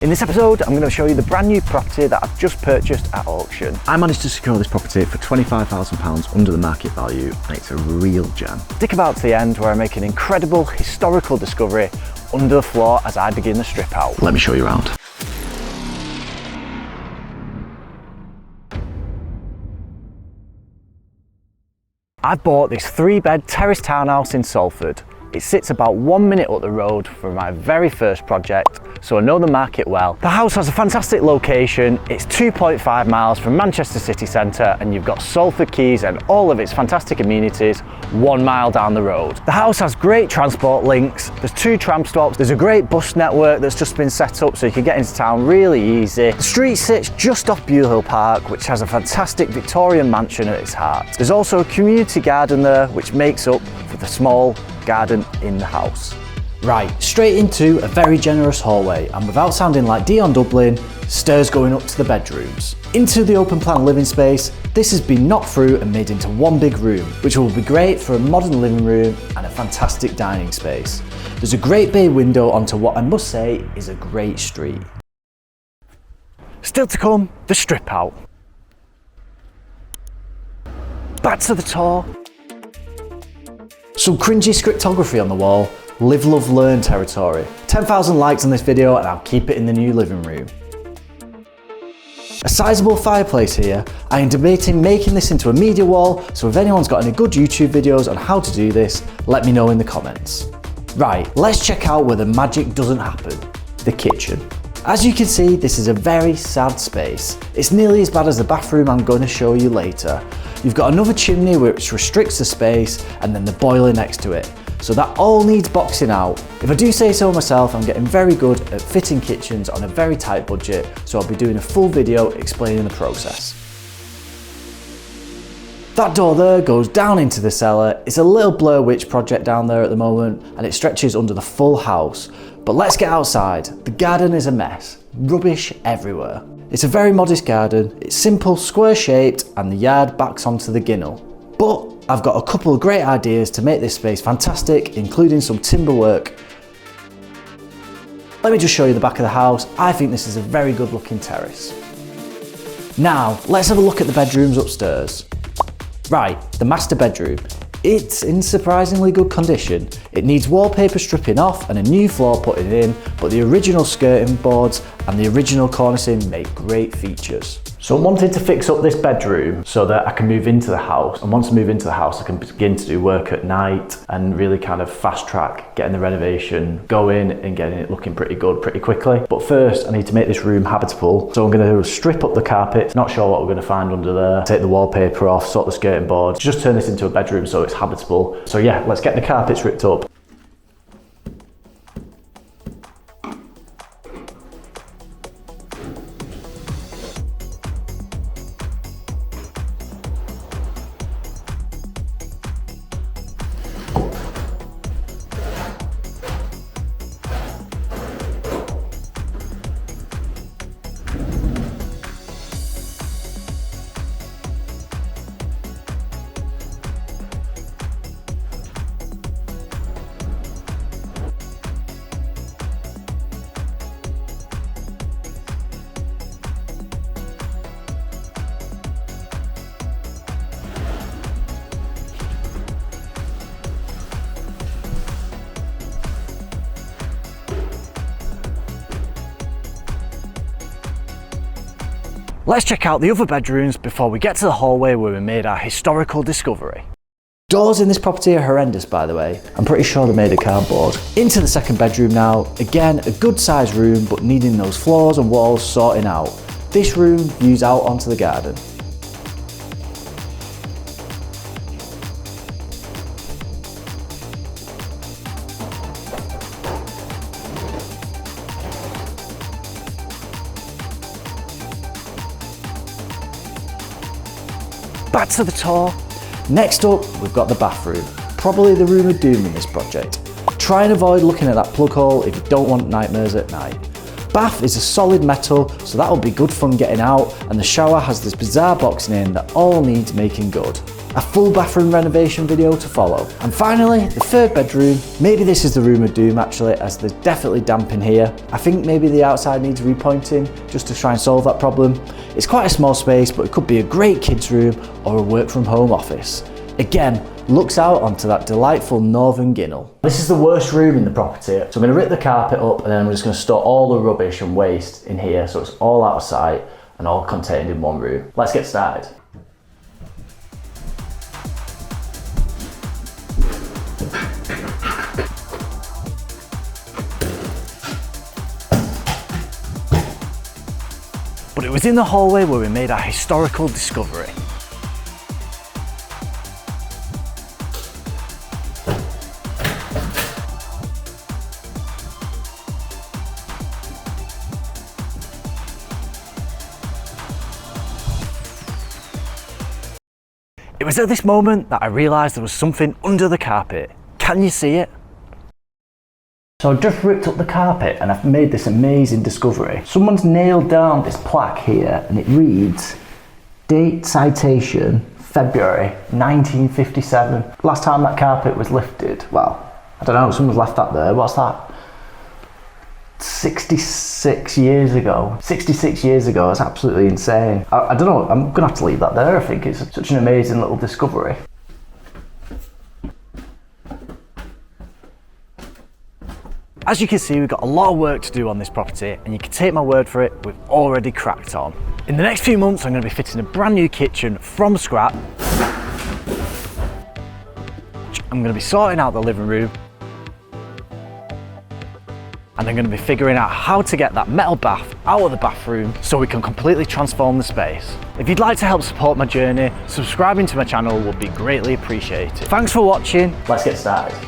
In this episode, I'm going to show you the brand new property that I've just purchased at auction. I managed to secure this property for £25,000 under the market value, and it's a real gem. Stick about to the end where I make an incredible historical discovery under the floor as I begin the strip out. Let me show you around. I've bought this 3-bed terrace townhouse in Salford. It sits about 1 minute up the road from my very first project, so I know the market well. The house has a fantastic location. It's 2.5 miles from Manchester city centre, and you've got Salford Quays and all of its fantastic amenities 1 mile down the road. The house has great transport links. There's 2 tram stops. There's a great bus network that's just been set up so you can get into town really easy. The street sits just off Buell Hill Park, which has a fantastic Victorian mansion at its heart. There's also a community garden there, which makes up for the small garden in the house. Right, straight into a very generous hallway, and without sounding like Dion Dublin, stairs going up to the bedrooms. Into the open plan living space, this has been knocked through and made into one big room, which will be great for a modern living room and a fantastic dining space. There's a great bay window onto what I must say is a great street. Still to come, the strip out. Back to the tour. Some cringy scriptography on the wall, live, love, learn territory. 10,000 likes on this video and I'll keep it in the new living room. A sizable fireplace here. I am debating making this into a media wall, so if anyone's got any good YouTube videos on how to do this, let me know in the comments. Right, let's check out where the magic doesn't happen, the kitchen. As you can see, this is a very sad space. It's nearly as bad as the bathroom I'm going to show you later. You've got another chimney which restricts the space, and then the boiler next to it. So that all needs boxing out. If I do say so myself, I'm getting very good at fitting kitchens on a very tight budget, so I'll be doing a full video explaining the process. That door there goes down into the cellar. It's a little Blair Witch project down there at the moment, and it stretches under the full house. But let's get outside. The garden is a mess. Rubbish everywhere. It's a very modest garden. It's simple, square shaped, and the yard backs onto the ginnel. But I've got a couple of great ideas to make this space fantastic, including some timber work. Let me just show you the back of the house. I think this is a very good looking terrace. Now, let's have a look at the bedrooms upstairs. Right, the master bedroom. It's in surprisingly good condition. It needs wallpaper stripping off and a new floor putting in, but the original skirting boards and the original cornicing make great features. So I'm wanting to fix up this bedroom so that I can move into the house, and once I move into the house I can begin to do work at night and really kind of fast track getting the renovation going and getting it looking pretty good pretty quickly. But first I need to make this room habitable, so I'm going to strip up the carpet. Not sure what we're going to find under there, take the wallpaper off, sort the skirting boards, just turn this into a bedroom so it's habitable. So yeah, let's get the carpets ripped up. Let's check out the other bedrooms before we get to the hallway where we made our historical discovery. Doors in this property are horrendous, by the way. I'm pretty sure they're made of cardboard. Into the second bedroom now. Again, a good sized room, but needing those floors and walls sorting out. This room views out onto the garden. Back to the tour. Next up, we've got the bathroom. Probably the room of doom in this project. Try and avoid looking at that plug hole if you don't want nightmares at night. Bath is a solid metal, so that'll be good fun getting out, and the shower has this bizarre boxing in that all needs making good. a full bathroom renovation video to follow. And finally, the third bedroom. Maybe this is the room of doom actually, as there's definitely damp in here. I think maybe the outside needs repointing just to try and solve that problem. It's quite a small space, but it could be a great kids room or a work from home office. Again, looks out onto that delightful northern Ginnel. This is the worst room in the property, so I'm going to rip the carpet up and then I'm just going to store all the rubbish and waste in here so it's all out of sight and all contained in one room. Let's get started. But it was in the hallway where we made our historical discovery. It was at this moment that I realised there was something under the carpet. Can you see it? So I just ripped up the carpet and I've made this amazing discovery. Someone's nailed down this plaque here and it reads, date citation, February 1957. Last time that carpet was lifted, well, I don't know, someone's left that there. What's that? 66 years ago. 66 years ago, that's absolutely insane. I don't know, I'm gonna have to leave that there. I think it's such an amazing little discovery. As you can see, we've got a lot of work to do on this property, and you can take my word for it, we've already cracked on. In the next few months, I'm going to be fitting a brand new kitchen from scratch. I'm going to be sorting out the living room, and I'm going to be figuring out how to get that metal bath out of the bathroom so we can completely transform the space. If you'd like to help support my journey, subscribing to my channel would be greatly appreciated. Thanks for watching, let's get started.